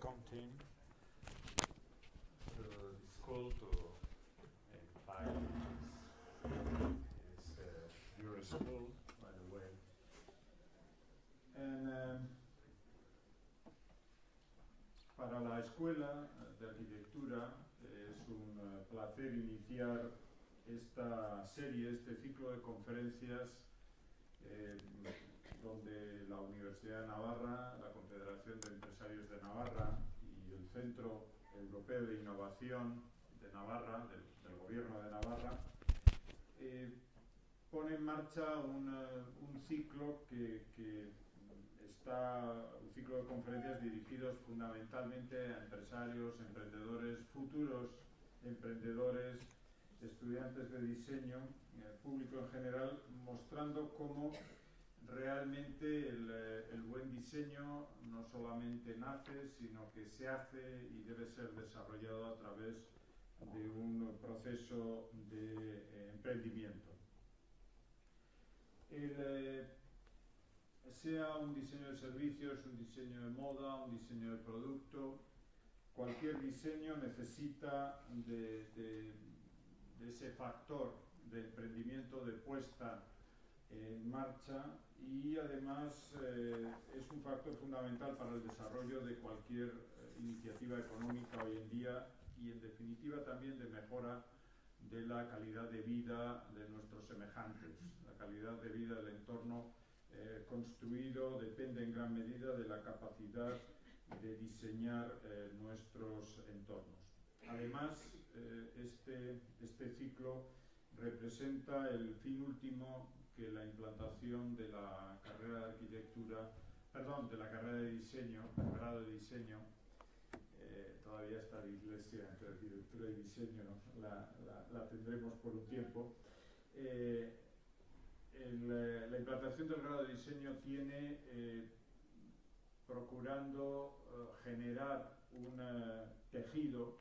welcome team to the school to invite your school, by the way. And para la Escuela de Arquitectura es un placer iniciar esta serie, este ciclo de conferencias donde la Universidad de Navarra, la Confederación de Empresarios de Navarra y el Centro Europeo de Innovación de Navarra, del Gobierno de Navarra, pone en marcha un ciclo un ciclo de conferencias dirigidos fundamentalmente a empresarios, emprendedores, futuros emprendedores, estudiantes de diseño, público en general, mostrando cómo realmente el buen diseño no solamente nace, sino que se hace y debe ser desarrollado a través de un proceso de emprendimiento. Sea un diseño de servicios, un diseño de moda, un diseño de producto, cualquier diseño necesita de ese factor de emprendimiento, de puesta en marcha, y además es un factor fundamental para el desarrollo de cualquier iniciativa económica hoy en día y en definitiva también de mejora de la calidad de vida de nuestros semejantes. La calidad de vida del entorno construido depende en gran medida de la capacidad de diseñar nuestros entornos. Además, este ciclo representa el fin último que la implantación de la carrera de arquitectura, de la carrera de diseño, el grado de diseño, todavía está la iglesia entre arquitectura y diseño, ¿no? la tendremos por un tiempo. La implantación del grado de diseño tiene procurando generar un tejido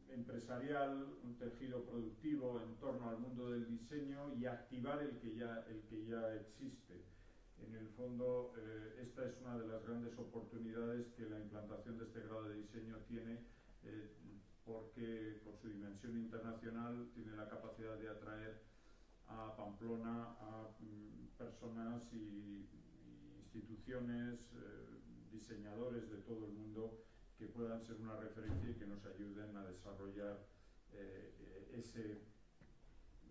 empresarial, un tejido productivo en torno al mundo del diseño y activar el que ya existe. En el fondo, esta es una de las grandes oportunidades que la implantación de este grado de diseño tiene, porque por su dimensión internacional tiene la capacidad de atraer a Pamplona a personas y instituciones, diseñadores de todo el mundo que puedan ser una referencia y que nos ayuden a desarrollar ese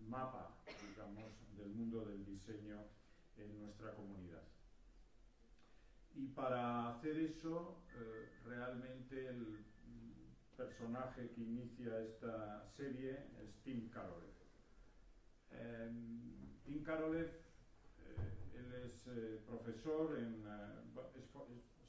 mapa, digamos, del mundo del diseño en nuestra comunidad. Y para hacer eso, realmente el personaje que inicia esta serie es Tim Karoleff. Tim Karoleff, él es profesor,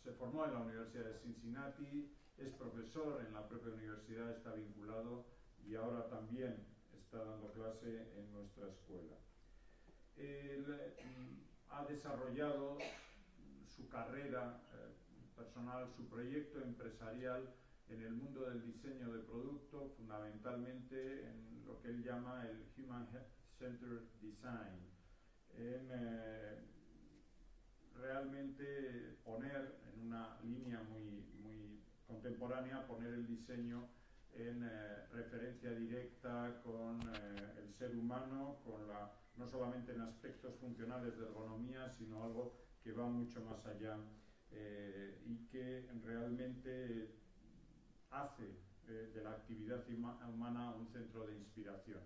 se formó en la Universidad de Cincinnati, es profesor en la propia universidad, está vinculado y ahora también está dando clase en nuestra escuela. Él ha desarrollado su carrera personal, su proyecto empresarial en el mundo del diseño de producto, fundamentalmente en lo que él llama el Human Centered Design, en realmente poner en una línea muy contemporánea, poner el diseño en referencia directa con el ser humano, no solamente en aspectos funcionales de ergonomía, sino algo que va mucho más allá y que realmente hace de la actividad humana un centro de inspiración.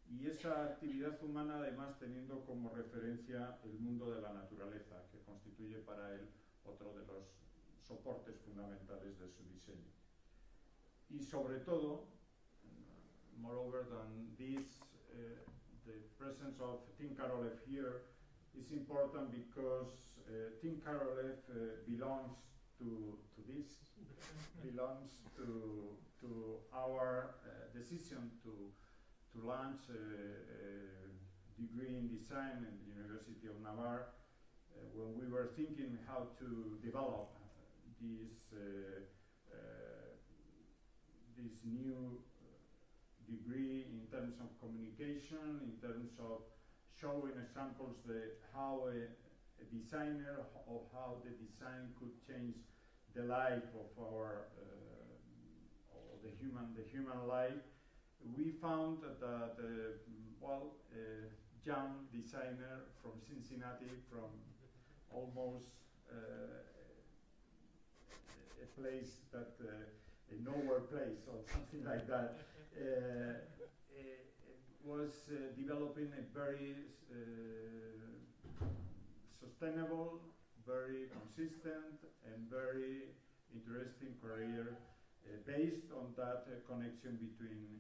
Y esa actividad humana, además, teniendo como referencia el mundo de la naturaleza, que constituye para él otro de los soportes fundamentales de su diseño. Y sobre todo, moreover than this, the presence of Tim Karoleff here is important because Tim Karoleff belongs to this, belongs to our decision to launch a degree in design at the University of Navarre, when we were thinking how to develop this new degree in terms of communication, in terms of showing examples how designer, of how the design could change the life of our or the human life, we found that young designer from Cincinnati, from almost a place that a nowhere place or something like that, was developing a very sustainable, very consistent, and very interesting career based on that connection between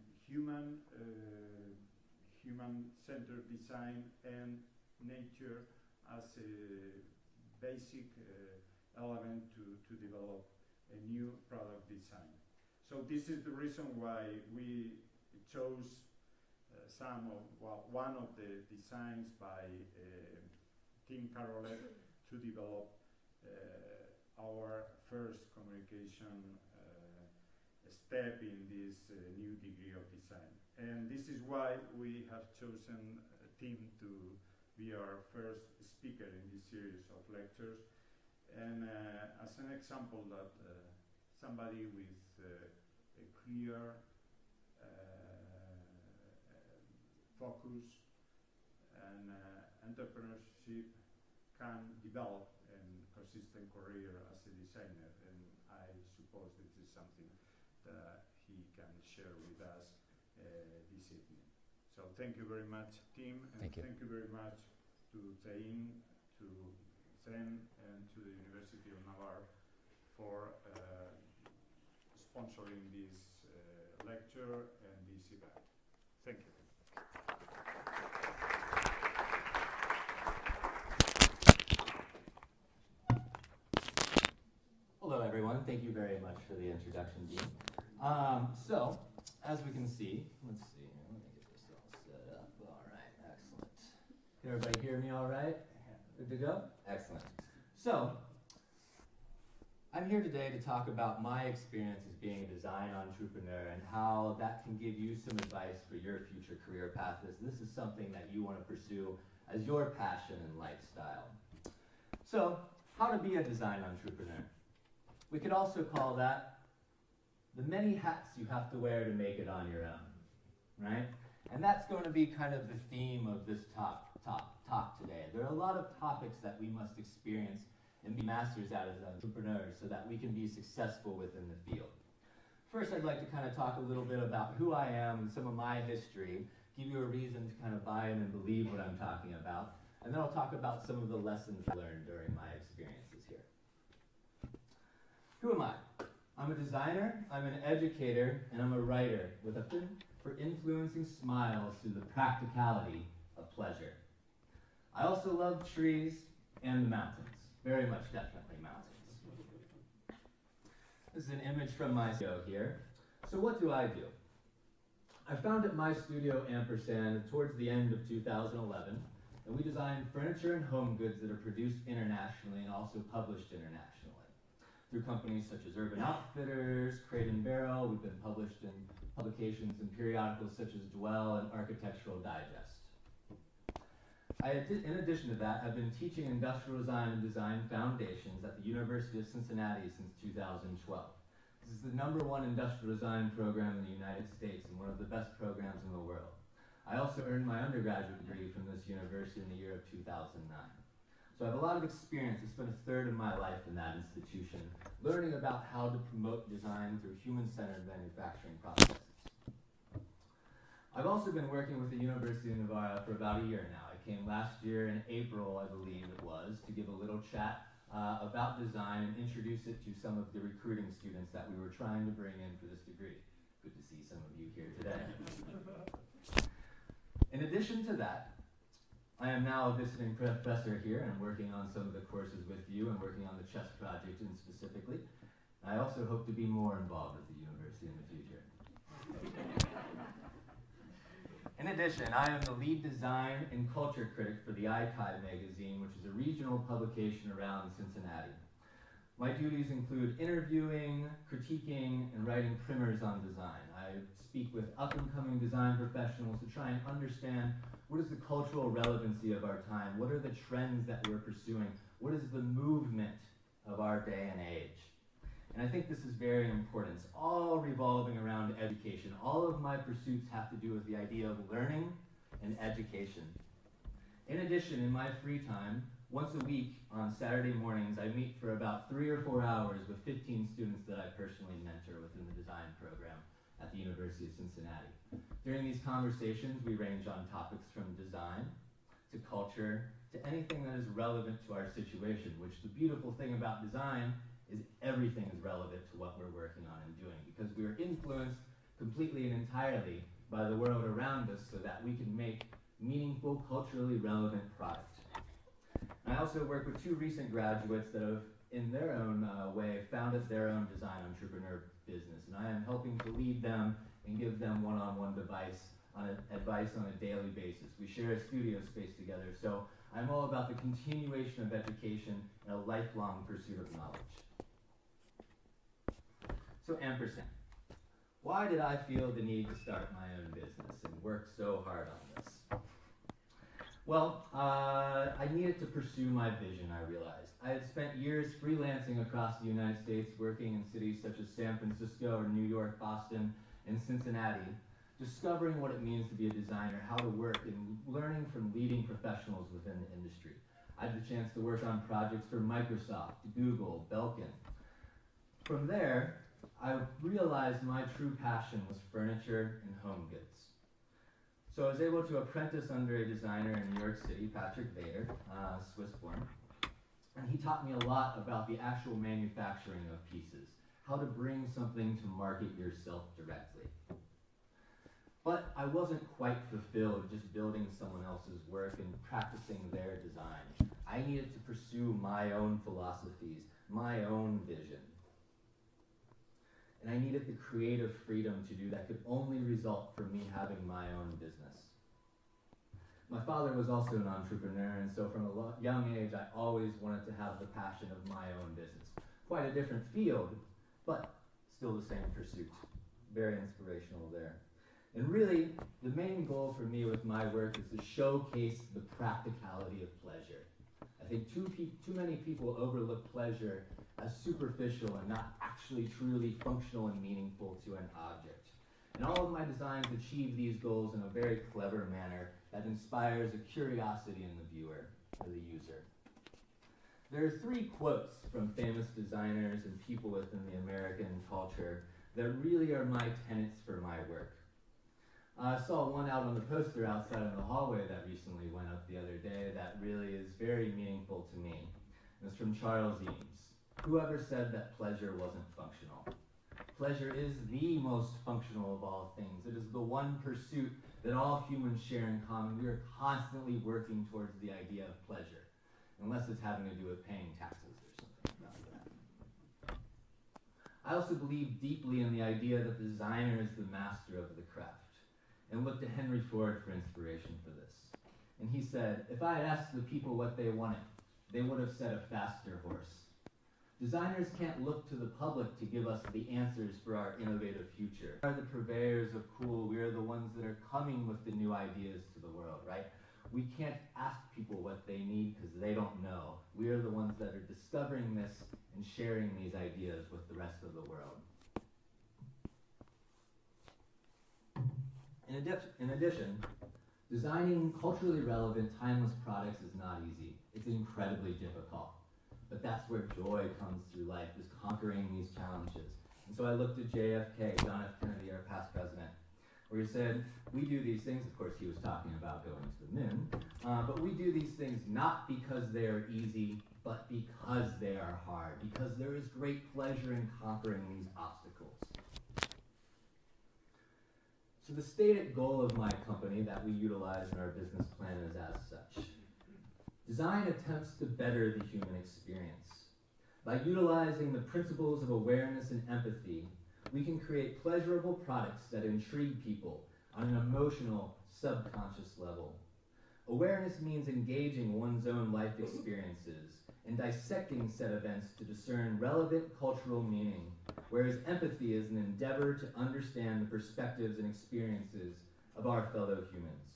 human-centered design and nature as a basic element to develop a new product design. So this is the reason why we chose one of the designs by Team Karoleff to develop our first communication step in this new degree of design. And this is why we have chosen Tim to be our first speaker in this series of lectures. And as an example that somebody with a clear focus and entrepreneurship can develop a consistent career as a designer, and I suppose this is something that he can share with us this evening. So thank you very much, Tim, and thank you very much to Zain, to Zen, and to the University of Navarre for sponsoring this lecture and this event. Thank you. Hello, everyone. Thank you very much for the introduction, Dean. So, as we can see, let's see, let me get this all set up. All right, excellent. Can everybody hear me all right? Good to go? Excellent. So, I'm here today to talk about my experience as being a design entrepreneur and how that can give you some advice for your future career path, as this is something that you want to pursue as your passion and lifestyle. So, how to be a design entrepreneur. We could also call that the many hats you have to wear to make it on your own, right? And that's going to be kind of the theme of this talk today. There are a lot of topics that we must experience and be masters at as entrepreneurs so that we can be successful within the field. First, I'd like to kind of talk a little bit about who I am and some of my history, give you a reason to kind of buy in and believe what I'm talking about, and then I'll talk about some of the lessons learned during my experiences here. Who am I? I'm a designer, I'm an educator, and I'm a writer with a fin for influencing smiles through the practicality of pleasure. I also love trees and the mountains. Very much definitely mountains. This is an image from my studio here. So what do? I founded my studio Ampersand towards the end of 2011, and we design furniture and home goods that are produced internationally and also published internationally. Through companies such as Urban Outfitters, Crate & Barrel, we've been published in publications and periodicals such as Dwell and Architectural Digest. In addition to that, I've been teaching industrial design and design foundations at the University of Cincinnati since 2012. This is the #1 industrial design program in the United States and one of the best programs in the world. I also earned my undergraduate degree from this university in the year of 2009. So I have a lot of experience. I spent a third of my life in that institution, learning about how to promote design through human-centered manufacturing processes. I've also been working with the University of Navarre for about a year now. I came last year in April, I believe it was, to give a little chat about design and introduce it to some of the recruiting students that we were trying to bring in for this degree. Good to see some of you here today. In addition to that, I am now a visiting professor here, and I'm working on some of the courses with you and working on the chess project specifically. I also hope to be more involved with the university in the future. In addition, I am the lead design and culture critic for the iCai magazine, which is a regional publication around Cincinnati. My duties include interviewing, critiquing, and writing primers on design. I speak with up-and-coming design professionals to try and understand what is the cultural relevancy of our time, what are the trends that we're pursuing, what is the movement of our day and age. And I think this is very important. It's all revolving around education. All of my pursuits have to do with the idea of learning and education. In addition, in my free time, once a week on Saturday mornings, I meet for about 3 or 4 hours with 15 students that I personally mentor within the design program at the University of Cincinnati. During these conversations, we range on topics from design to culture to anything that is relevant to our situation, which the beautiful thing about design is everything is relevant to what we're working on and doing, because we are influenced completely and entirely by the world around us so that we can make meaningful, culturally relevant product. I also work with 2 recent graduates that have, in their own way, founded their own design entrepreneur business, and I am helping to lead them and give them one-on-one advice on a daily basis. We share a studio space together, so I'm all about the continuation of education and a lifelong pursuit of knowledge. So ampersand. Why did I feel the need to start my own business and work so hard on this? Well, I needed to pursue my vision, I realized. I had spent years freelancing across the United States, working in cities such as San Francisco or New York, Boston, and Cincinnati, discovering what it means to be a designer, how to work, and learning from leading professionals within the industry. I had the chance to work on projects for Microsoft, Google, Belkin. From there, I realized my true passion was furniture and home goods. So I was able to apprentice under a designer in New York City, Patrick Vader, Swiss-born, and he taught me a lot about the actual manufacturing of pieces, how to bring something to market yourself directly. But I wasn't quite fulfilled just building someone else's work and practicing their design. I needed to pursue my own philosophies, my own vision. And I needed the creative freedom to do that could only result from me having my own business. My father was also an entrepreneur, and so from a young age, I always wanted to have the passion of my own business. Quite a different field, but still the same pursuit. Very inspirational there. And really, the main goal for me with my work is to showcase the practicality of pleasure. I think too many people overlook pleasure as superficial and not actually truly functional and meaningful to an object. And all of my designs achieve these goals in a very clever manner that inspires a curiosity in the viewer or the user. There are 3 quotes from famous designers and people within the American culture that really are my tenets for my work. I saw one out on the poster outside in the hallway that recently went up the other day that really is very meaningful to me. It's from Charles Eames. Whoever said that pleasure wasn't functional? Pleasure is the most functional of all things. It is the one pursuit that all humans share in common. We are constantly working towards the idea of pleasure, unless it's having to do with paying taxes or something like that. I also believe deeply in the idea that the designer is the master of the craft, and looked to Henry Ford for inspiration for this. And he said, if I had asked the people what they wanted, they would have said a faster horse. Designers can't look to the public to give us the answers for our innovative future. We are the purveyors of cool. We are the ones that are coming with the new ideas to the world, right? We can't ask people what they need because they don't know. We are the ones that are discovering this and sharing these ideas with the rest of the world. In addition, designing culturally relevant, timeless products is not easy. It's incredibly difficult. But that's where joy comes through life, is conquering these challenges. And so I looked at JFK, John F. Kennedy, our past president, where he said, we do these things, of course he was talking about going to the moon, but we do these things not because they are easy, but because they are hard, because there is great pleasure in conquering these obstacles. So the stated goal of my company that we utilize in our business plan is as such. Design attempts to better the human experience. By utilizing the principles of awareness and empathy, we can create pleasurable products that intrigue people on an emotional, subconscious level. Awareness means engaging one's own life experiences and dissecting said events to discern relevant cultural meaning, whereas empathy is an endeavor to understand the perspectives and experiences of our fellow humans.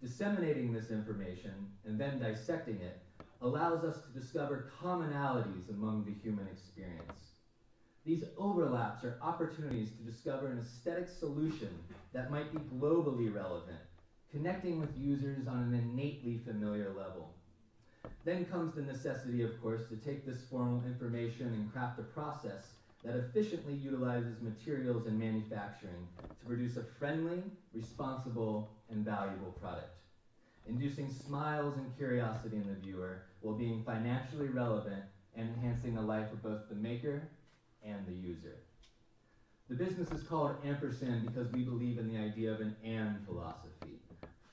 Disseminating this information and then dissecting it allows us to discover commonalities among the human experience. These overlaps are opportunities to discover an aesthetic solution that might be globally relevant, connecting with users on an innately familiar level. Then comes the necessity, of course, to take this formal information and craft a process that efficiently utilizes materials and manufacturing to produce a friendly, responsible, and valuable product, inducing smiles and curiosity in the viewer while being financially relevant and enhancing the life of both the maker and the user. The business is called ampersand because we believe in the idea of an and philosophy.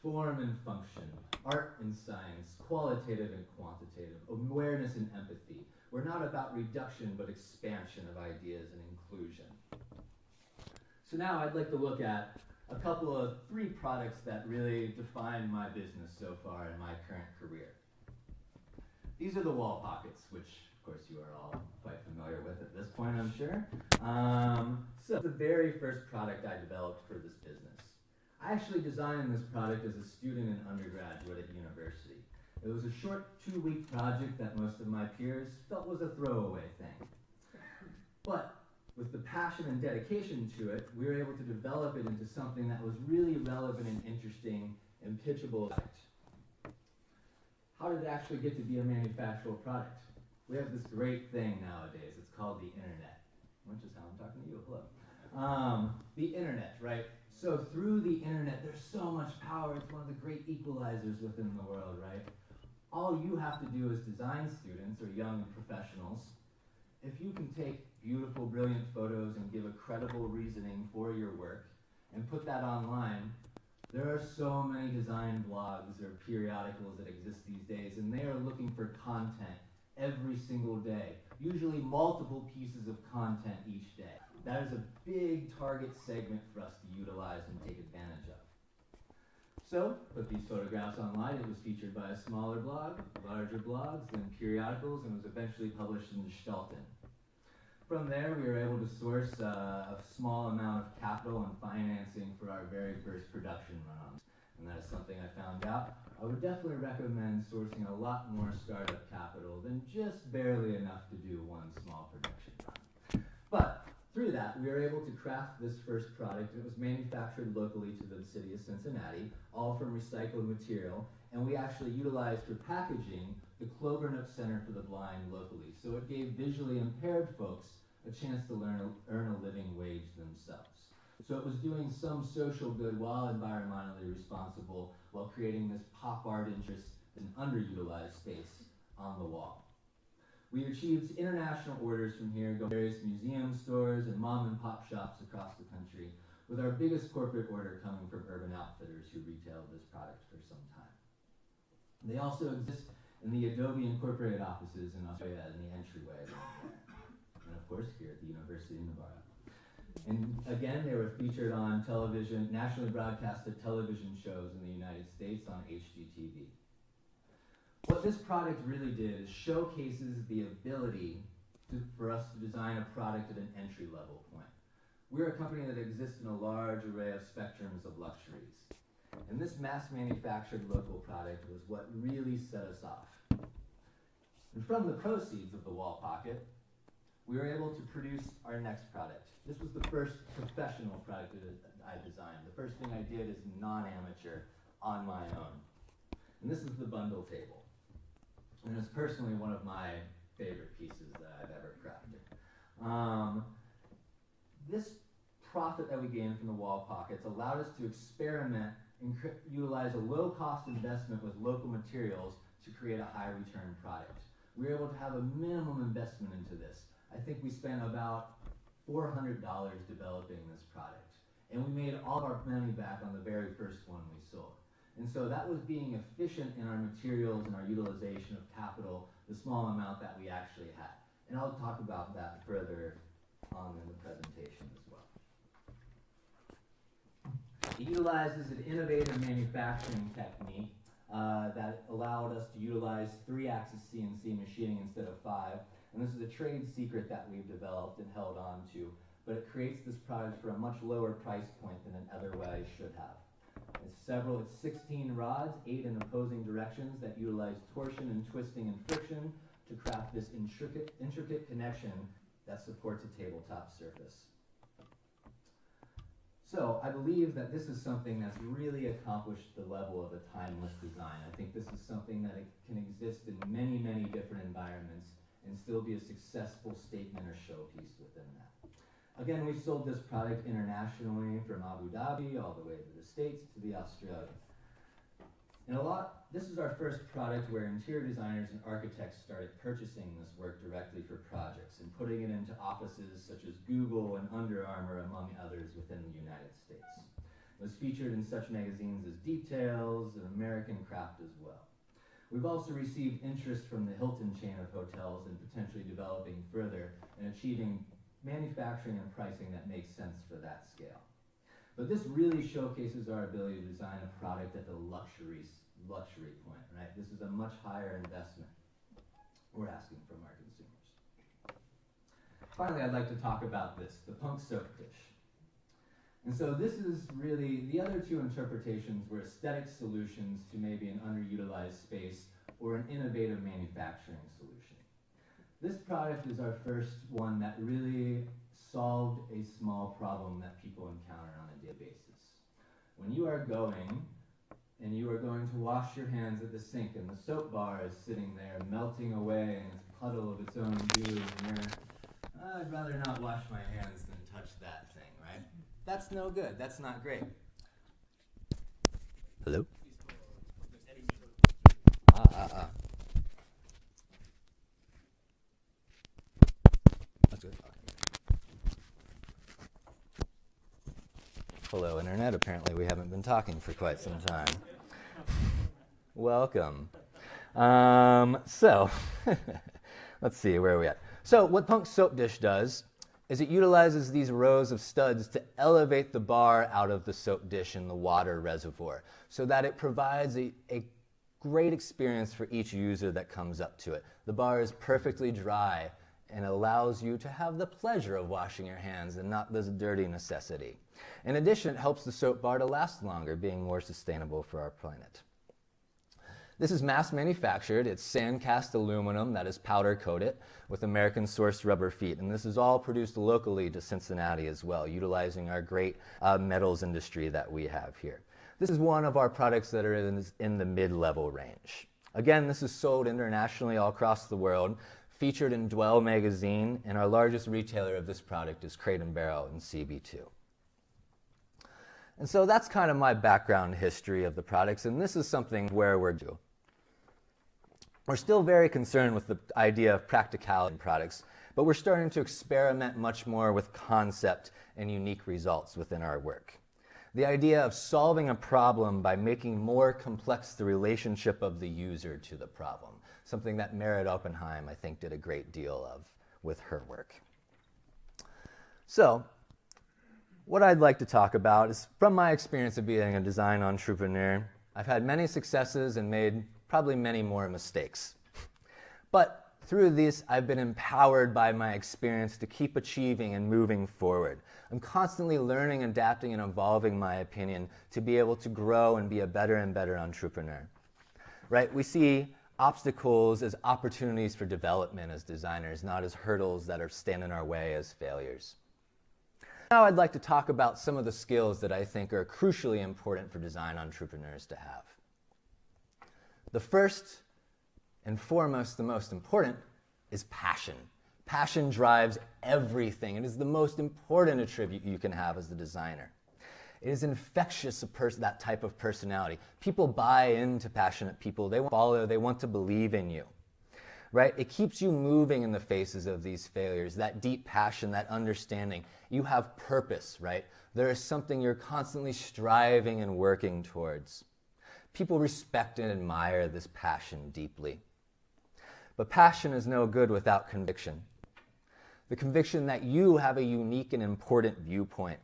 Form and function, art and science, qualitative and quantitative, awareness and empathy. We're not about reduction, but expansion of ideas and inclusion. So now I'd like to look at three products that really define my business so far in my current career. These are the wall pockets, which of course you are all quite familiar with at this point, I'm sure. So the very first product I developed for this business. I actually designed this product as a student and undergraduate at university. It was a short 2-week project that most of my peers felt was a throwaway thing. But with the passion and dedication to it, we were able to develop it into something that was really relevant and interesting and pitchable. How did it actually get to be a manufacturable product? We have this great thing nowadays. It's called the internet, which is how I'm talking to you. Hello. The internet, right? So through the internet, there's so much power. It's one of the great equalizers within the world, right? All you have to do as design students or young professionals, if you can take beautiful, brilliant photos and give a credible reasoning for your work and put that online, there are so many design blogs or periodicals that exist these days, and they are looking for content every single day, usually multiple pieces of content each day. That is a big target segment for us to utilize and take advantage of. So, put these photographs online. It was featured by a smaller blog, larger blogs, then periodicals, and was eventually published in Gestalten. From there, we were able to source a small amount of capital and financing for our very first production run. And that is something I found out. I would definitely recommend sourcing a lot more startup capital than just barely enough to do one small production run. But through that, we were able to craft this first product. It was manufactured locally to the city of Cincinnati, all from recycled material, and we actually utilized for packaging the Clovernook Center for the Blind locally. So it gave visually impaired folks a chance to earn a living wage themselves. So it was doing some social good while environmentally responsible, while creating this pop art interest in underutilized space on the wall. We achieved international orders from here, going to various museum stores and mom and pop shops across the country, with our biggest corporate order coming from Urban Outfitters, who retailed this product for some time. They also exist in the Adobe Incorporated offices in Australia in the entryway there. And of course here at the University of Navarra. And again, they were featured on television, nationally broadcasted television shows in the United States on HGTV. What this product really did is showcases the ability for us to design a product at an entry-level point. We're a company that exists in a large array of spectrums of luxuries. And this mass-manufactured local product was what really set us off. And from the proceeds of the wall pocket, we were able to produce our next product. This was the first professional product that I designed. The first thing I did is non-amateur on my own. And this is the bundle table. And it's personally one of my favorite pieces that I've ever crafted. This profit that we gained from the wall pockets allowed us to experiment and utilize a low-cost investment with local materials to create a high-return product. We were able to have a minimum investment into this. I think we spent about $400 developing this product. And we made all of our money back on the very first one we sold. And so that was being efficient in our materials and our utilization of capital, the small amount that we actually had. And I'll talk about that further on in the presentation as well. It utilizes an innovative manufacturing technique that allowed us to utilize 3-axis CNC machining instead of 5. And this is a trade secret that we've developed and held on to, but it creates this product for a much lower price point than it otherwise should have. It's 16 rods, 8 in opposing directions that utilize torsion and twisting and friction to craft this intricate connection that supports a tabletop surface. So I believe that this is something that's really accomplished the level of a timeless design. I think this is something that it can exist in many, many different environments and still be a successful statement or showpiece within that. Again, we've sold this product internationally from Abu Dhabi all the way to the States to the Australia. And this is our first product where interior designers and architects started purchasing this work directly for projects and putting it into offices such as Google and Under Armour, among others, within the United States. It was featured in such magazines as Details and American Craft as well. We've also received interest from the Hilton chain of hotels in potentially developing further and achieving manufacturing and pricing that makes sense for that scale. But this really showcases our ability to design a product at the luxury point, right? This is a much higher investment we're asking from our consumers. Finally, I'd like to talk about this, the punk soap dish. And so this is really, the other two interpretations were aesthetic solutions to maybe an underutilized space or an innovative manufacturing solution. This product is our first one that really solved a small problem that people encounter on a daily basis. When you are going and you are going to wash your hands at the sink and the soap bar is sitting there melting away in its puddle of its own goo, and you're, I'd rather not wash my hands than touch that thing, right? That's no good. That's not great. Hello? That's good. Hello, Internet. Apparently we haven't been talking for quite some time. Welcome. So, let's see, where are we at? So, what Punk Soap Dish does is it utilizes these rows of studs to elevate the bar out of the soap dish in the water reservoir so that it provides a great experience for each user that comes up to it. The bar is perfectly dry and allows you to have the pleasure of washing your hands and not this dirty necessity. In addition, it helps the soap bar to last longer, being more sustainable for our planet. This is mass manufactured. It's sand cast aluminum that is powder coated with American sourced rubber feet. And this is all produced locally to Cincinnati as well, utilizing our great metals industry that we have here. This is one of our products that are in the mid-level range. Again, this is sold internationally all across the world, featured in Dwell magazine, and our largest retailer of this product is Crate & Barrel and CB2. And so that's kind of my background history of the products, and this is something where we're still very concerned with the idea of practicality in products, but we're starting to experiment much more with concept and unique results within our work. The idea of solving a problem by making more complex the relationship of the user to the problem, something that Merritt Oppenheim, I think, did a great deal of with her work. So, what I'd like to talk about is from my experience of being a design entrepreneur, I've had many successes and made probably many more mistakes. But through this, I've been empowered by my experience to keep achieving and moving forward. I'm constantly learning, adapting, and evolving my opinion to be able to grow and be a better and better entrepreneur. Right? We see obstacles as opportunities for development as designers, not as hurdles that are stand in our way as failures. Now I'd like to talk about some of the skills that I think are crucially important for design entrepreneurs to have. The first and foremost, the most important, is passion. Passion drives everything. It is the most important attribute you can have as a designer. It is infectious, that type of personality. People buy into passionate people. They want to follow, they want to believe in you. Right? It keeps you moving in the faces of these failures, that deep passion, that understanding. You have purpose, right? There is something you're constantly striving and working towards. People respect and admire this passion deeply. But passion is no good without conviction. The conviction that you have a unique and important viewpoint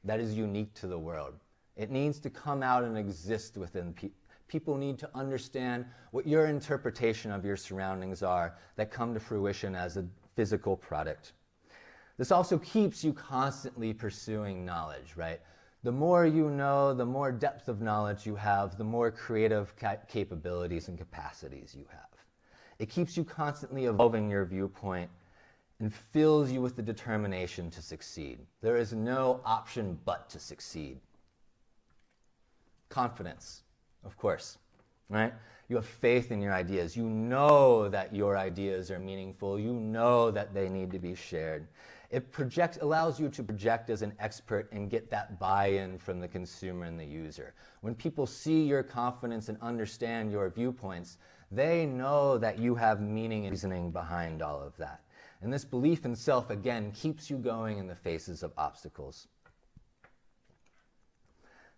that is unique to the world. It needs to come out and exist within People need to understand what your interpretation of your surroundings are that come to fruition as a physical product. This also keeps you constantly pursuing knowledge, right? The more you know, the more depth of knowledge you have, the more creative capabilities and capacities you have. It keeps you constantly evolving your viewpoint and fills you with the determination to succeed. There is no option but to succeed. Confidence, of course, right? You have faith in your ideas. You know that your ideas are meaningful. You know that they need to be shared. It allows you to project as an expert and get that buy-in from the consumer and the user. When people see your confidence and understand your viewpoints, they know that you have meaning and reasoning behind all of that. And this belief in self, again, keeps you going in the faces of obstacles.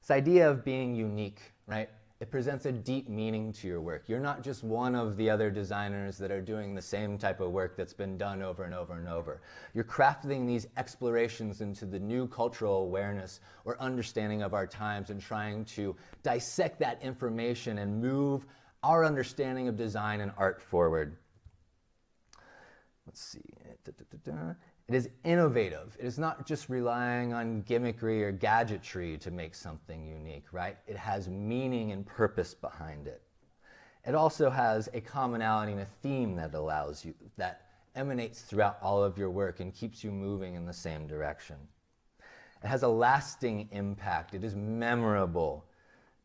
This idea of being unique, right? It presents a deep meaning to your work. You're not just one of the other designers that are doing the same type of work that's been done over and over and over. You're crafting these explorations into the new cultural awareness or understanding of our times and trying to dissect that information and move our understanding of design and art forward. Let's see. It is innovative. It is not just relying on gimmickry or gadgetry to make something unique, right? It has meaning and purpose behind it. It also has a commonality and a theme that allows you, that emanates throughout all of your work and keeps you moving in the same direction. It has a lasting impact. It is memorable.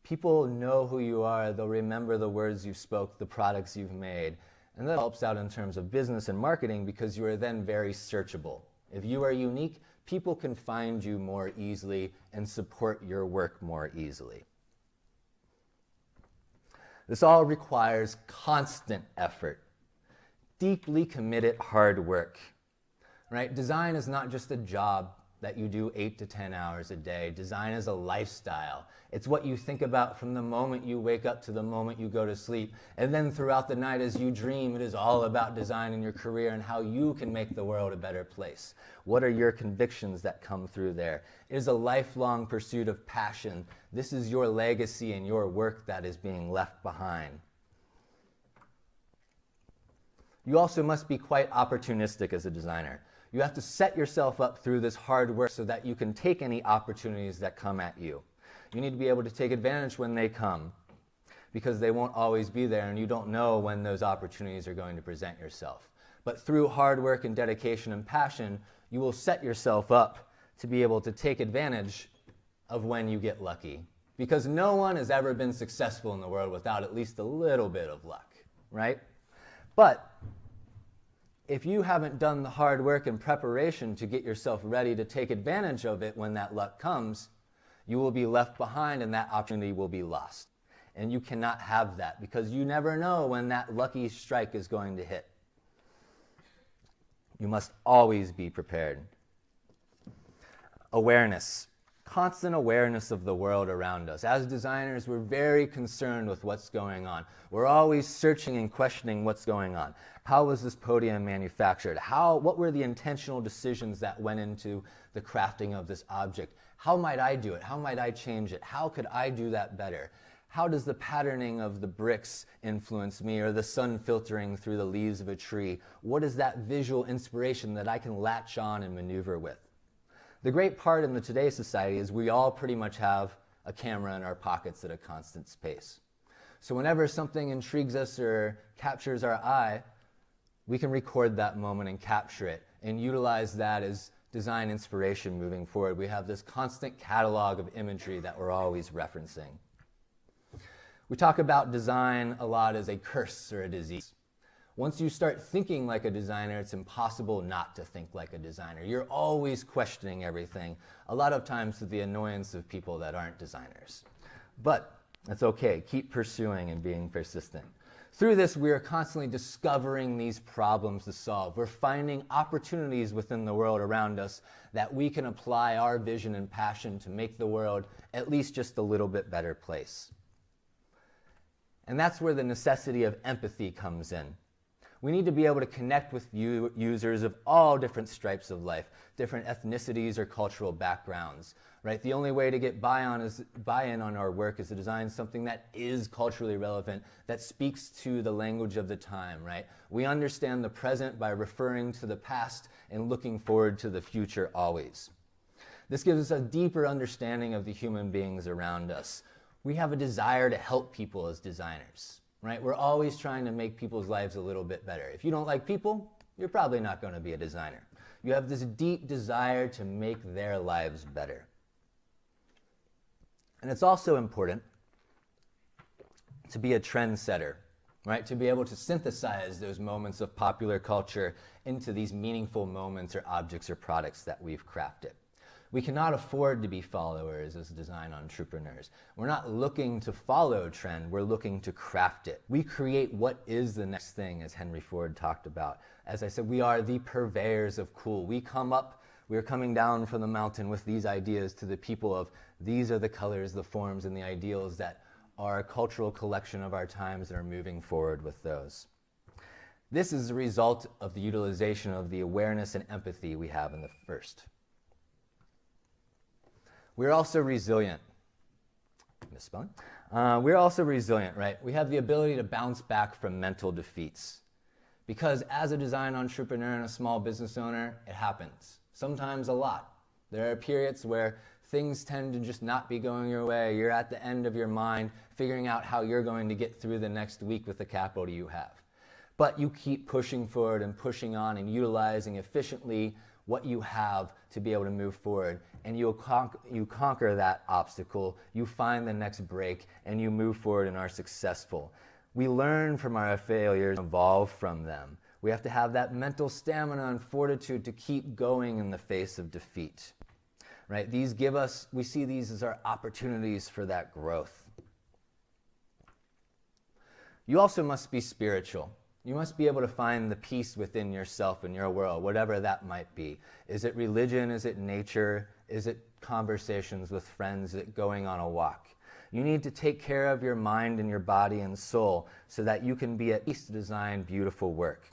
People know who you are. They'll remember the words you spoke, the products you've made. And that helps out in terms of business and marketing because you are then very searchable. If you are unique, people can find you more easily and support your work more easily. This all requires constant effort, deeply committed hard work, right? Design is not just a job that you do 8 to 10 hours a day. Design is a lifestyle. It's what you think about from the moment you wake up to the moment you go to sleep. And then throughout the night as you dream, it is all about design in your career and how you can make the world a better place. What are your convictions that come through there? It is a lifelong pursuit of passion. This is your legacy and your work that is being left behind. You also must be quite opportunistic as a designer. You have to set yourself up through this hard work so that you can take any opportunities that come at you. You need to be able to take advantage when they come because they won't always be there and you don't know when those opportunities are going to present yourself. But through hard work and dedication and passion, you will set yourself up to be able to take advantage of when you get lucky. Because no one has ever been successful in the world without at least a little bit of luck, right? But if you haven't done the hard work and preparation to get yourself ready to take advantage of it when that luck comes, you will be left behind and that opportunity will be lost. And you cannot have that because you never know when that lucky strike is going to hit. You must always be prepared. Awareness. Constant awareness of the world around us. As designers, we're very concerned with what's going on. We're always searching and questioning what's going on. How was this podium manufactured? What were the intentional decisions that went into the crafting of this object? How might I do it? How might I change it? How could I do that better? How does the patterning of the bricks influence me, or the sun filtering through the leaves of a tree? What is that visual inspiration that I can latch on and maneuver with? The great part in today's society is we all pretty much have a camera in our pockets at a constant pace. So whenever something intrigues us or captures our eye, we can record that moment and capture it and utilize that as design inspiration moving forward. We have this constant catalog of imagery that we're always referencing. We talk about design a lot as a curse or a disease. Once you start thinking like a designer, it's impossible not to think like a designer. You're always questioning everything, a lot of times to the annoyance of people that aren't designers. But that's okay. Keep pursuing and being persistent. Through this, we are constantly discovering these problems to solve. We're finding opportunities within the world around us that we can apply our vision and passion to make the world at least just a little bit better place. And that's where the necessity of empathy comes in. We need to be able to connect with users of all different stripes of life, different ethnicities or cultural backgrounds, right? The only way to get buy-in on our work is to design something that is culturally relevant, that speaks to the language of the time, right? We understand the present by referring to the past and looking forward to the future always. This gives us a deeper understanding of the human beings around us. We have a desire to help people as designers, right? We're always trying to make people's lives a little bit better. If you don't like people, you're probably not going to be a designer. You have this deep desire to make their lives better. And it's also important to be a trendsetter, right? To be able to synthesize those moments of popular culture into these meaningful moments or objects or products that we've crafted. We cannot afford to be followers as design entrepreneurs. We're not looking to follow trend, we're looking to craft it. We create what is the next thing, as Henry Ford talked about. As I said, we are the purveyors of cool. We're coming down from the mountain with these ideas to the people of these are the colors, the forms, and the ideals that are a cultural collection of our times and are moving forward with those. This is a result of the utilization of the awareness and empathy we have in the first. We're also resilient. Misspelling. We're also resilient, right? We have the ability to bounce back from mental defeats. Because as a design entrepreneur and a small business owner, it happens. Sometimes a lot. There are periods where things tend to just not be going your way. You're at the end of your mind, figuring out how you're going to get through the next week with the capital you have. But you keep pushing forward and pushing on and utilizing efficiently what you have to be able to move forward. And you conquer that obstacle, you find the next break, and you move forward and are successful. We learn from our failures and evolve from them. We have to have that mental stamina and fortitude to keep going in the face of defeat. Right? We see these as our opportunities for that growth. You also must be spiritual. You must be able to find the peace within yourself and your world, whatever that might be. Is it religion? Is it nature? Is it conversations with friends? Is it going on a walk? You need to take care of your mind and your body and soul so that you can be at peace to design beautiful work,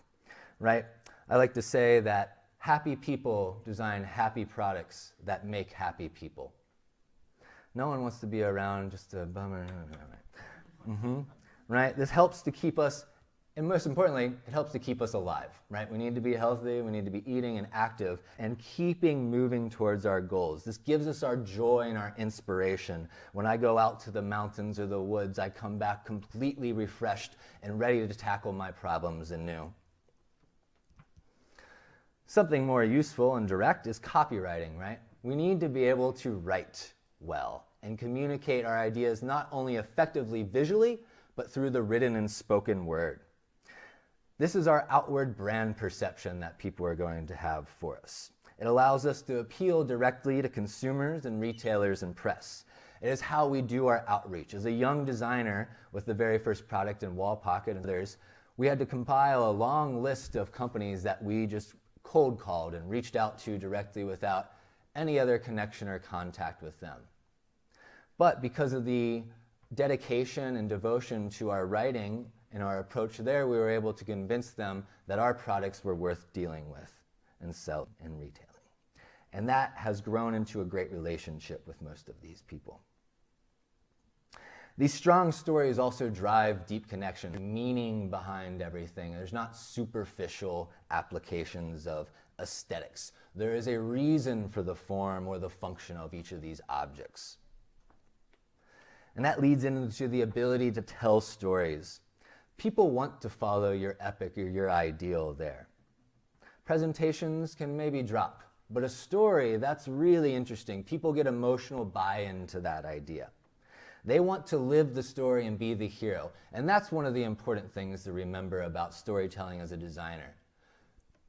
right? I like to say that happy people design happy products that make happy people. No one wants to be around just a bummer. Right? This helps to keep us, and most importantly, it helps to keep us alive, right? We need to be healthy, we need to be eating and active and keeping moving towards our goals. This gives us our joy and our inspiration. When I go out to the mountains or the woods, I come back completely refreshed and ready to tackle my problems anew. Something more useful and direct is copywriting, right? We need to be able to write well and communicate our ideas not only effectively visually, but through the written and spoken word. This is our outward brand perception that people are going to have for us. It allows us to appeal directly to consumers and retailers and press. It is how we do our outreach. As a young designer with the very first product in Wall Pocket and others, we had to compile a long list of companies that we just cold called and reached out to directly without any other connection or contact with them. But because of the dedication and devotion to our writing and our approach there, we were able to convince them that our products were worth dealing with and selling and retailing. And that has grown into a great relationship with most of these people. These strong stories also drive deep connection, meaning behind everything. There's not superficial applications of aesthetics. There is a reason for the form or the function of each of these objects. And that leads into the ability to tell stories. People want to follow your epic or your ideal there. Presentations can maybe drop, but a story, that's really interesting. People get emotional buy-in to that idea. They want to live the story and be the hero. And that's one of the important things to remember about storytelling as a designer.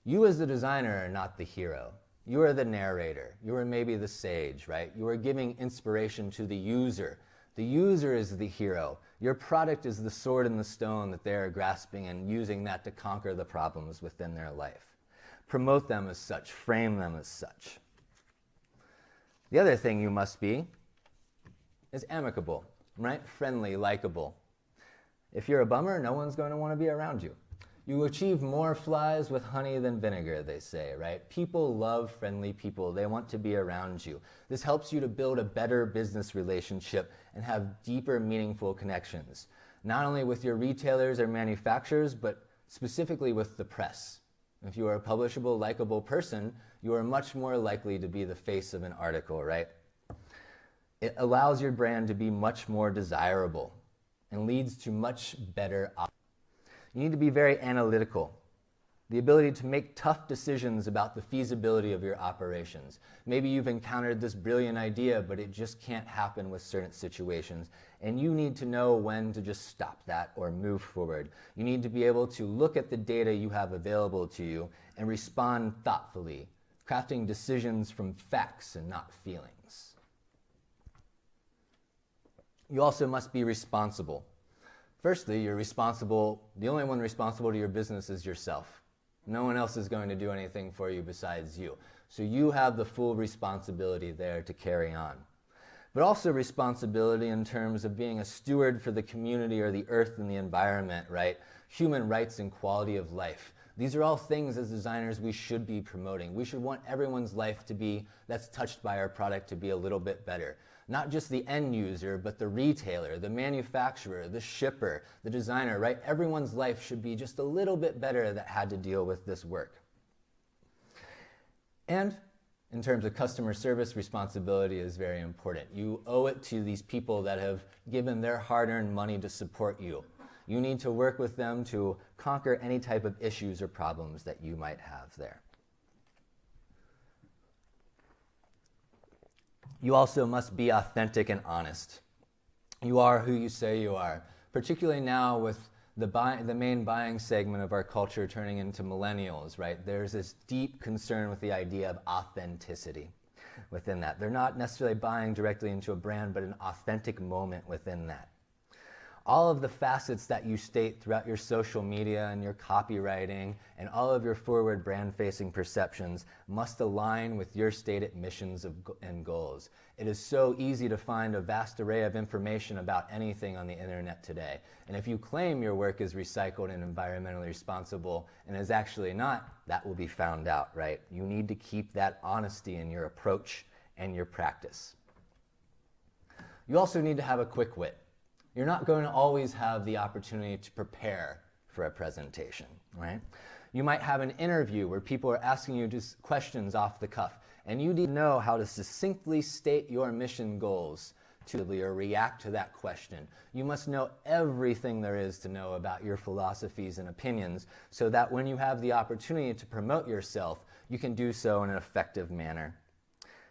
You as the designer are not the hero. You are the narrator. You are maybe the sage, right? You are giving inspiration to the user. The user is the hero. Your product is the sword and the stone that they are grasping and using that to conquer the problems within their life. Promote them as such. Frame them as such. The other thing you must be is amicable, right? Friendly, likable. If you're a bummer, no one's going to want to be around you. You achieve more flies with honey than vinegar, they say, right? People love friendly people. They want to be around you. This helps you to build a better business relationship and have deeper, meaningful connections, not only with your retailers or manufacturers, but specifically with the press. If you are a publishable, likable person, you are much more likely to be the face of an article, right? It allows your brand to be much more desirable and leads to much better options. You need to be very analytical. The ability to make tough decisions about the feasibility of your operations. Maybe you've encountered this brilliant idea, but it just can't happen with certain situations. And you need to know when to just stop that or move forward. You need to be able to look at the data you have available to you and respond thoughtfully, crafting decisions from facts and not feelings. You also must be responsible. Firstly, you're responsible, the only one responsible to your business is yourself. No one else is going to do anything for you besides you. So you have the full responsibility there to carry on. But also responsibility in terms of being a steward for the community or the earth and the environment, right? Human rights and quality of life. These are all things as designers we should be promoting. We should want everyone's life to be, that's touched by our product, to be a little bit better. Not just the end user, but the retailer, the manufacturer, the shipper, the designer, right? Everyone's life should be just a little bit better that had to deal with this work. And in terms of customer service, responsibility is very important. You owe it to these people that have given their hard-earned money to support you. You need to work with them to conquer any type of issues or problems that you might have there. You also must be authentic and honest. You are who you say you are, particularly now with the main buying segment of our culture turning into millennials, right? There's this deep concern with the idea of authenticity within that. They're not necessarily buying directly into a brand, but an authentic moment within that. All of the facets that you state throughout your social media and your copywriting and all of your forward brand-facing perceptions must align with your stated missions and goals. It is so easy to find a vast array of information about anything on the internet today. And if you claim your work is recycled and environmentally responsible and is actually not, that will be found out, right? You need to keep that honesty in your approach and your practice. You also need to have a quick wit. You're not going to always have the opportunity to prepare for a presentation, right? You might have an interview where people are asking you just questions off the cuff, and you need to know how to succinctly state your mission goals to or react to that question. You must know everything there is to know about your philosophies and opinions so that when you have the opportunity to promote yourself, you can do so in an effective manner.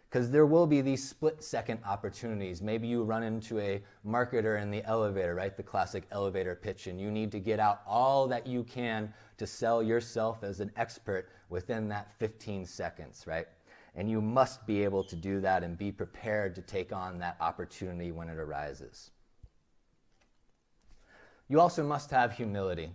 Because there will be these split-second opportunities. Maybe you run into a marketer in the elevator, right? The classic elevator pitch, and you need to get out all that you can to sell yourself as an expert within that 15 seconds, right? And you must be able to do that and be prepared to take on that opportunity when it arises. You also must have humility,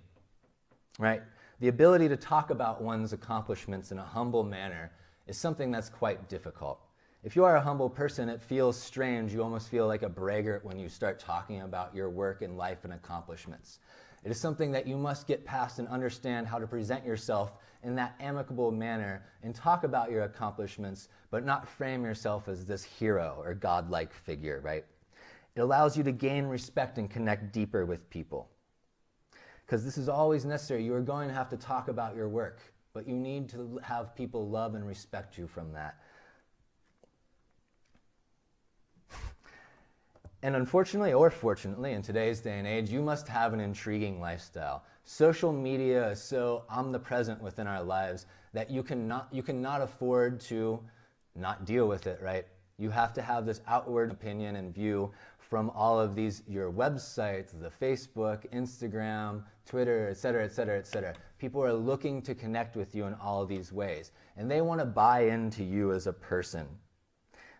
right? The ability to talk about one's accomplishments in a humble manner is something that's quite difficult. If you are a humble person, it feels strange. You almost feel like a braggart when you start talking about your work and life and accomplishments. It is something that you must get past and understand how to present yourself in that amicable manner and talk about your accomplishments, but not frame yourself as this hero or godlike figure, right? It allows you to gain respect and connect deeper with people. Because this is always necessary. You are going to have to talk about your work, but you need to have people love and respect you from that. And unfortunately or fortunately, in today's day and age, you must have an intriguing lifestyle. Social media is so omnipresent within our lives that you cannot afford to not deal with it, right? You have to have this outward opinion and view from all of these, your websites, the Facebook, Instagram, Twitter, et cetera, et cetera, et cetera. People are looking to connect with you in all of these ways, and they want to buy into you as a person.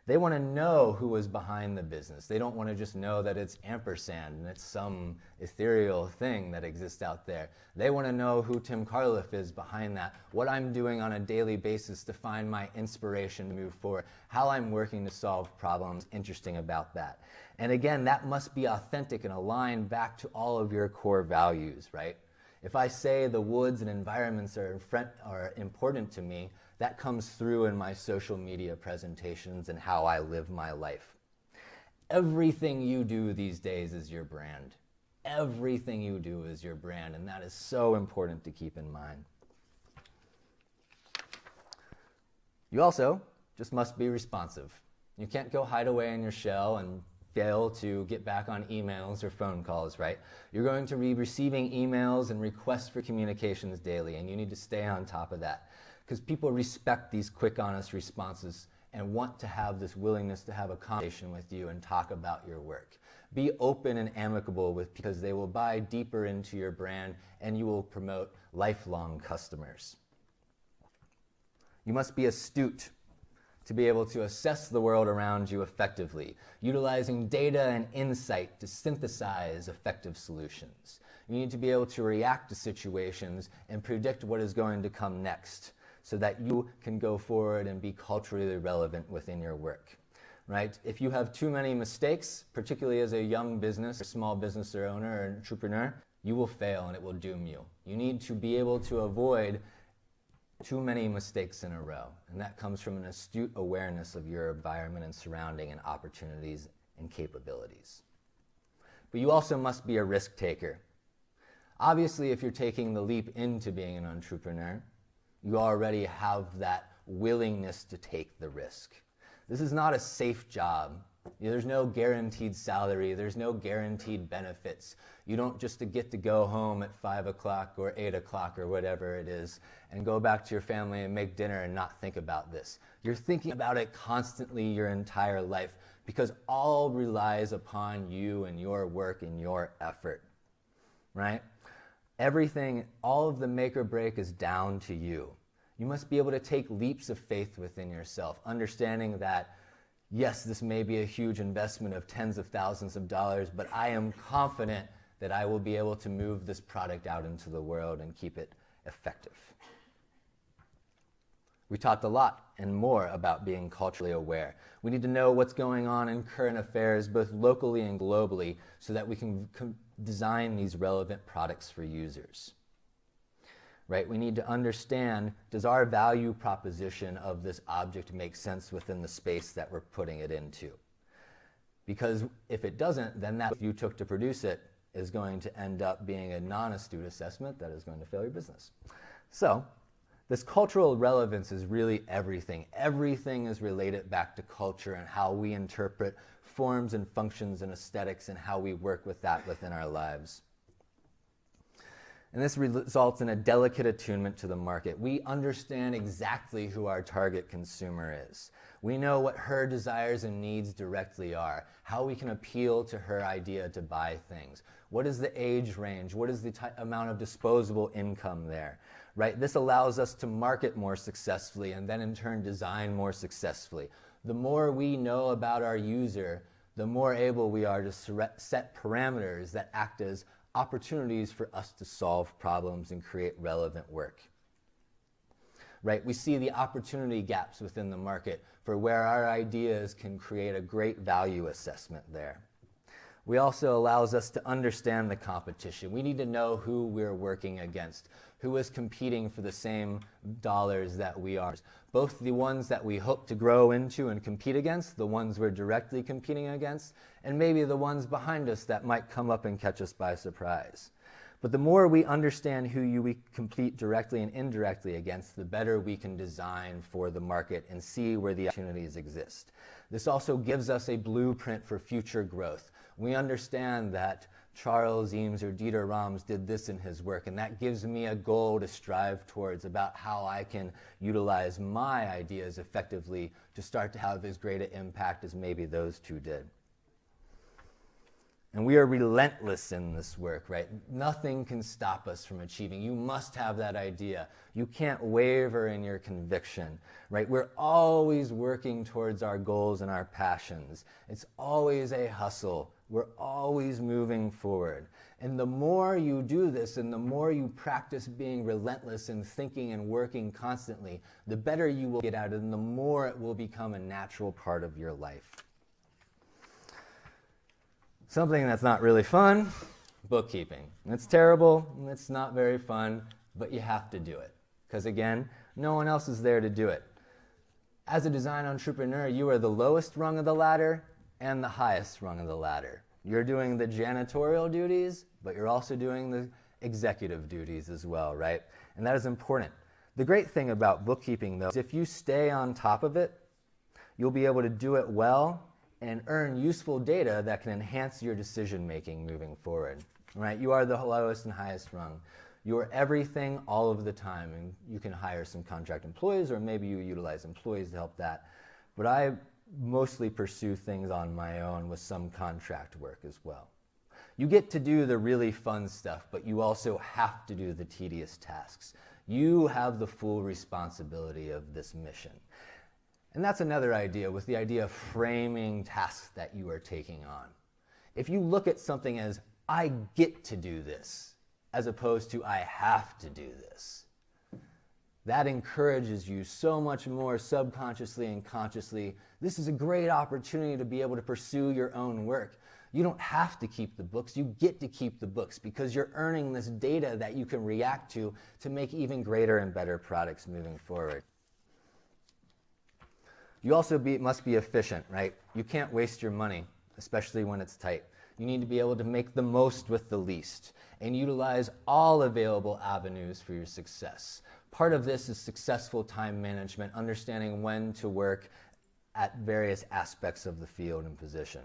They want to know who is behind the business. They don't want to just know that it's ampersand and it's some ethereal thing that exists out there. They want to know who Tim Karoleff is behind that, what I'm doing on a daily basis to find my inspiration to move forward, how I'm working to solve problems interesting about that. And again, that must be authentic and aligned back to all of your core values, right? If I say the woods and environments are important to me, that comes through in my social media presentations and how I live my life. Everything you do these days is your brand. Everything you do is your brand, and that is so important to keep in mind. You also just must be responsive. You can't go hide away in your shell and fail to get back on emails or phone calls, right? You're going to be receiving emails and requests for communications daily, and you need to stay on top of that because people respect these quick, honest responses and want to have this willingness to have a conversation with you and talk about your work. Be open and amicable because they will buy deeper into your brand and you will promote lifelong customers. You must be astute to be able to assess the world around you effectively, utilizing data and insight to synthesize effective solutions. You need to be able to react to situations and predict what is going to come next so that you can go forward and be culturally relevant within your work, right? If you have too many mistakes, particularly as a young business or small business owner or entrepreneur, you will fail and it will doom you. You need to be able to avoid too many mistakes in a row, and that comes from an astute awareness of your environment and surrounding and opportunities and capabilities. But you also must be a risk taker. Obviously, if you're taking the leap into being an entrepreneur, you already have that willingness to take the risk. This is not a safe job. There's no guaranteed salary. There's no guaranteed benefits. You don't just get to go home at 5 o'clock or 8 o'clock or whatever it is and go back to your family and make dinner and not think about this. You're thinking about it constantly your entire life because all relies upon you and your work and your effort, right? Everything, all of the make or break is down to you. You must be able to take leaps of faith within yourself, understanding that yes, this may be a huge investment of tens of thousands of dollars, but I am confident that I will be able to move this product out into the world and keep it effective. We talked a lot and more about being culturally aware. We need to know what's going on in current affairs, both locally and globally, so that we can design these relevant products for users. Right? We need to understand, does our value proposition of this object make sense within the space that we're putting it into? Because if it doesn't, then that you took to produce it is going to end up being a non-astute assessment that is going to fail your business. So, this cultural relevance is really everything. Everything is related back to culture and how we interpret forms and functions and aesthetics and how we work with that within our lives. And this results in a delicate attunement to the market. We understand exactly who our target consumer is. We know what her desires and needs directly are, how we can appeal to her idea to buy things. What is the age range? What is the amount of disposable income there? Right? This allows us to market more successfully and then in turn design more successfully. The more we know about our user, the more able we are to set parameters that act as opportunities for us to solve problems and create relevant work. Right? We see the opportunity gaps within the market for where our ideas can create a great value assessment there. We also allows us to understand the competition. We need to know who we're working against, who is competing for the same dollars that we are. Both the ones that we hope to grow into and compete against, the ones we're directly competing against, and maybe the ones behind us that might come up and catch us by surprise. But the more we understand who we compete directly and indirectly against, the better we can design for the market and see where the opportunities exist. This also gives us a blueprint for future growth. We understand that Charles Eames or Dieter Rams did this in his work, and that gives me a goal to strive towards about how I can utilize my ideas effectively to start to have as great an impact as maybe those two did. And we are relentless in this work, right? Nothing can stop us from achieving. You must have that idea. You can't waver in your conviction, right? We're always working towards our goals and our passions. It's always a hustle. We're always moving forward. And the more you do this and the more you practice being relentless and thinking and working constantly, the better you will get at it and the more it will become a natural part of your life. Something that's not really fun bookkeeping. It's terrible, it's not very fun, but you have to do it. Because again, no one else is there to do it. As a design entrepreneur, you are the lowest rung of the ladder and the highest rung of the ladder. You're doing the janitorial duties, but you're also doing the executive duties as well, right? And that is important. The great thing about bookkeeping, though, is if you stay on top of it, you'll be able to do it well and earn useful data that can enhance your decision-making moving forward, right? You are the lowest and highest rung. You are everything all of the time, and you can hire some contract employees, or maybe you utilize employees to help that. But I mostly pursue things on my own with some contract work as well. You get to do the really fun stuff, but you also have to do the tedious tasks. You have the full responsibility of this mission. And that's another idea, with the idea of framing tasks that you are taking on. If you look at something as, I get to do this, as opposed to, I have to do this, that encourages you so much more subconsciously and consciously. This is a great opportunity to be able to pursue your own work. You don't have to keep the books, you get to keep the books because you're earning this data that you can react to make even greater and better products moving forward. You also must be efficient, right? You can't waste your money, especially when it's tight. You need to be able to make the most with the least and utilize all available avenues for your success. Part of this is successful time management, understanding when to work at various aspects of the field and position.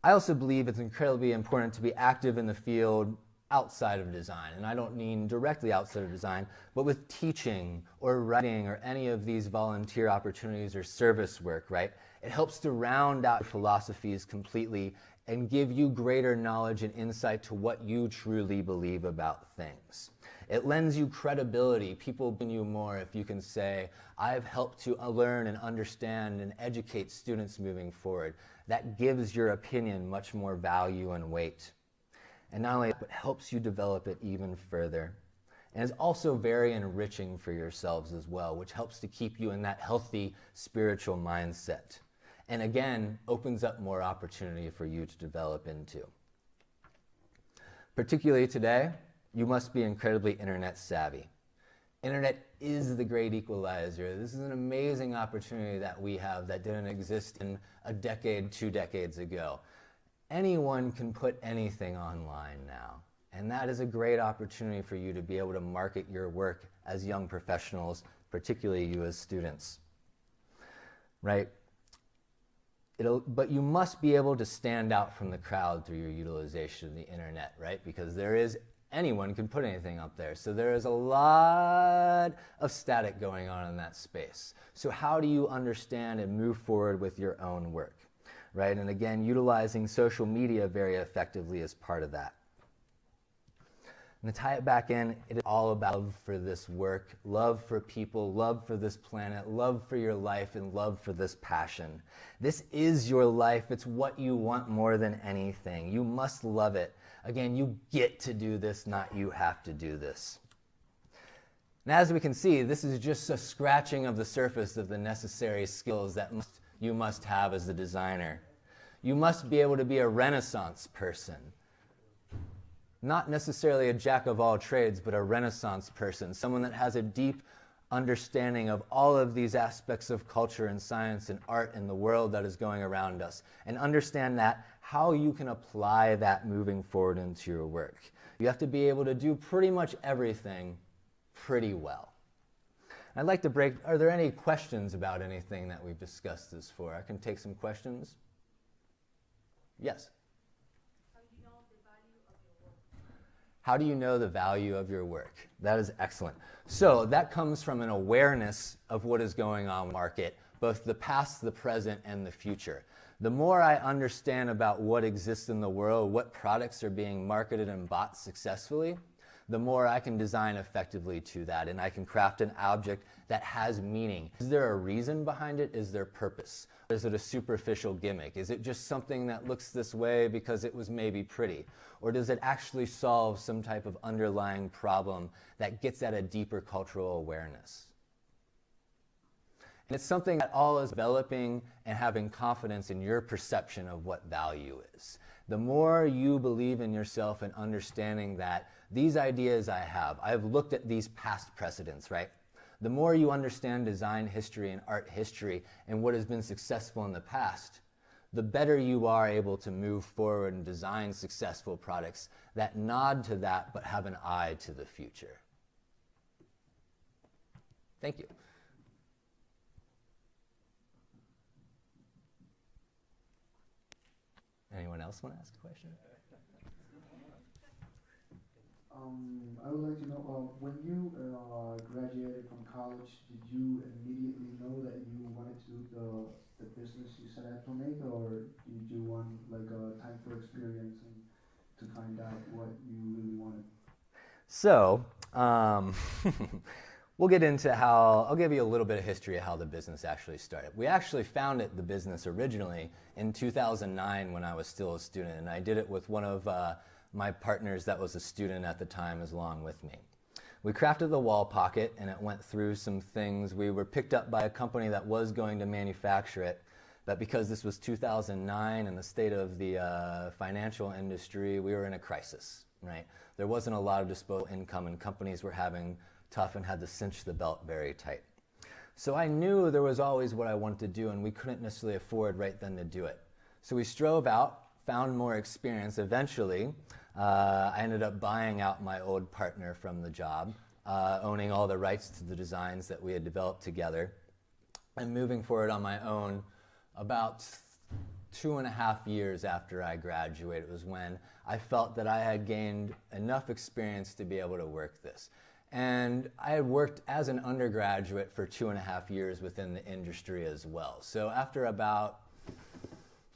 I also believe it's incredibly important to be active in the field outside of design, and I don't mean directly outside of design, but with teaching or writing or any of these volunteer opportunities or service work, right? It helps to round out philosophies completely and give you greater knowledge and insight to what you truly believe about things. It lends you credibility. People believe in you more if you can say, I've helped to learn and understand and educate students moving forward. That gives your opinion much more value and weight. And not only that, but helps you develop it even further. And is also very enriching for yourselves as well, which helps to keep you in that healthy spiritual mindset. And again, opens up more opportunity for you to develop into. Particularly today, you must be incredibly internet savvy. Internet is the great equalizer. This is an amazing opportunity that we have that didn't exist in a decade, 2 decades ago. Anyone can put anything online now. And that is a great opportunity for you to be able to market your work as young professionals, particularly you as students, right? But you must be able to stand out from the crowd through your utilization of the internet, right? Because anyone can put anything up there. So there is a lot of static going on in that space. So how do you understand and move forward with your own work, right? And again, utilizing social media very effectively as part of that. And to tie it back in, it is all about love for this work, love for people, love for this planet, love for your life, and love for this passion. This is your life. It's what you want more than anything. You must love it. Again, you get to do this, not you have to do this. And as we can see, this is just a scratching of the surface of the necessary skills that you must have as a designer. You must be able to be a Renaissance person. Not necessarily a jack of all trades, but a Renaissance person, someone that has a deep understanding of all of these aspects of culture and science and art in the world that is going around us, and understand that how you can apply that moving forward into your work. You have to be able to do pretty much everything pretty well. I'd like to are there any questions about anything that we've discussed this for? I can take some questions. Yes? How do you know the value of your work? That is excellent. So that comes from an awareness of what is going on in the market, both the past, the present, and the future. The more I understand about what exists in the world, what products are being marketed and bought successfully, the more I can design effectively to that, and I can craft an object that has meaning. Is there a reason behind it? Is there purpose? Or is it a superficial gimmick? Is it just something that looks this way because it was maybe pretty? Or does it actually solve some type of underlying problem that gets at a deeper cultural awareness? And it's something that all is developing and having confidence in your perception of what value is. the more you believe in yourself and understanding that these ideas I've looked at these past precedents, right? The more you understand design history and art history and what has been successful in the past, the better you are able to move forward and design successful products that nod to that but have an eye to the future. Thank you. Anyone else want to ask a question? I would like to know, when you graduated from college, did you immediately know that you wanted to do the business you set out to make, or did you want like a time for experience and to find out what you really wanted? So, we'll get into I'll give you a little bit of history of how the business actually started. We actually founded the business originally in 2009 when I was still a student, and I did it with one of my partners that was a student at the time along with me. We crafted the wall pocket, and it went through some things. We were picked up by a company that was going to manufacture it, but because this was 2009 and the state of the financial industry, we were in a crisis, right? There wasn't a lot of disposable income, and companies were having tough and had to cinch the belt very tight. So I knew there was always what I wanted to do, and we couldn't necessarily afford right then to do it. So we strove out, found more experience. Eventually, I ended up buying out my old partner from the job, owning all the rights to the designs that we had developed together, and moving forward on my own. About 2.5 years after I graduated was when I felt that I had gained enough experience to be able to work this. And I had worked as an undergraduate for 2.5 years within the industry as well. So after about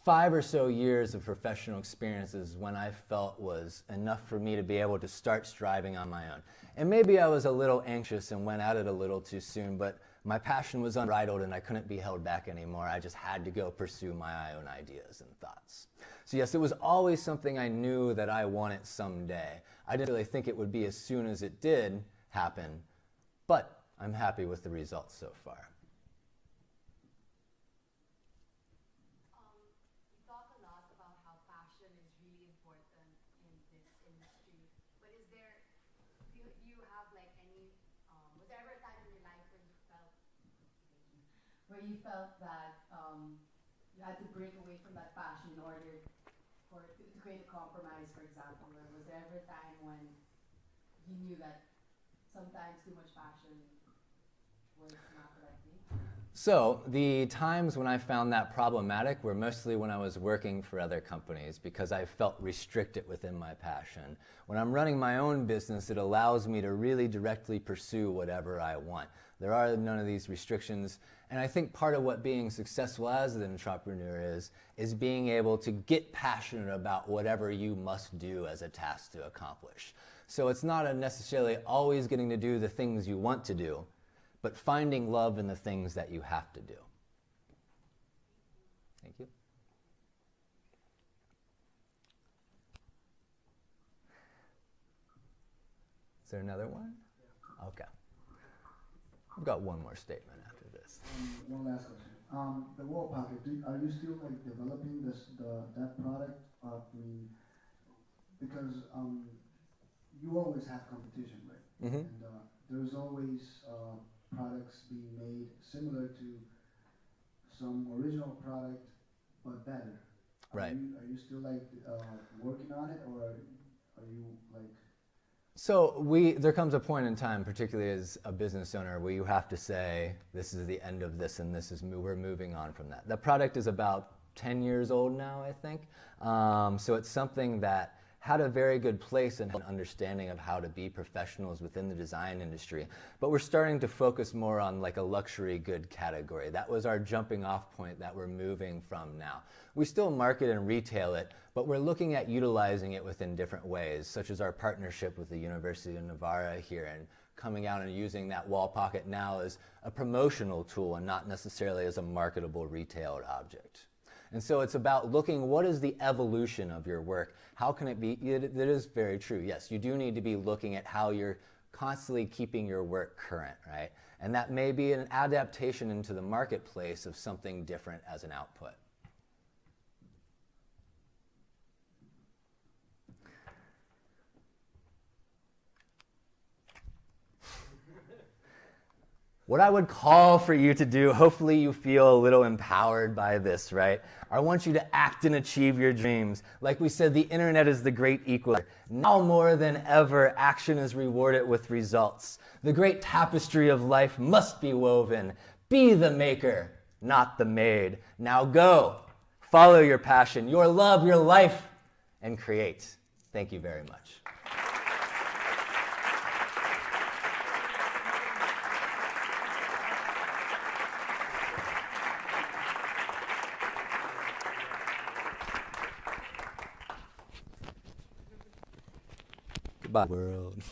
5 or so years of professional experiences, when I felt was enough for me to be able to start striving on my own. And maybe I was a little anxious and went at it a little too soon, but my passion was unbridled and I couldn't be held back anymore. I just had to go pursue my own ideas and thoughts. So yes, it was always something I knew that I wanted someday. I didn't really think it would be as soon as it did happen, but I'm happy with the results so far. You talk a lot about how passion is really important in this industry, but do you have like any, was there ever a time in your life where you felt that you had to break away from that passion in order to create a compromise, for example? Or was there ever a time when you knew that sometimes too much passion was not the right thing? So the times when I found that problematic were mostly when I was working for other companies because I felt restricted within my passion. When I'm running my own business, it allows me to really directly pursue whatever I want. There are none of these restrictions, and I think part of what being successful as an entrepreneur is being able to get passionate about whatever you must do as a task to accomplish. So it's not necessarily always getting to do the things you want to do, but finding love in the things that you have to do. Thank you. Is there another one? Yeah. Okay. I've got one more statement after this. One last question. The wall pocket, are you still like developing that product? Because you always have competition, right? Mm-hmm. And there's always products being made similar to some original product, but better. Right. Are you still like working on it, or are you like? So there comes a point in time, particularly as a business owner, where you have to say, this is the end of this, and we're moving on from that. The product is about 10 years old now, I think. So it's something that had a very good place and an understanding of how to be professionals within the design industry. But we're starting to focus more on like a luxury good category. That was our jumping off point that we're moving from now. We still market and retail it, but we're looking at utilizing it within different ways, such as our partnership with the University of Navarra here and coming out and using that wall pocket now as a promotional tool and not necessarily as a marketable retailed object. And so it's about looking, what is the evolution of your work? How can it be? It is very true. Yes, you do need to be looking at how you're constantly keeping your work current, right? And that may be an adaptation into the marketplace of something different as an output. What I would call for you to do, hopefully you feel a little empowered by this, right? I want you to act and achieve your dreams. Like we said, the internet is the great equalizer. Now more than ever, action is rewarded with results. The great tapestry of life must be woven. Be the maker, not the made. Now go, follow your passion, your love, your life, and create. Thank you very much. Goodbye, world.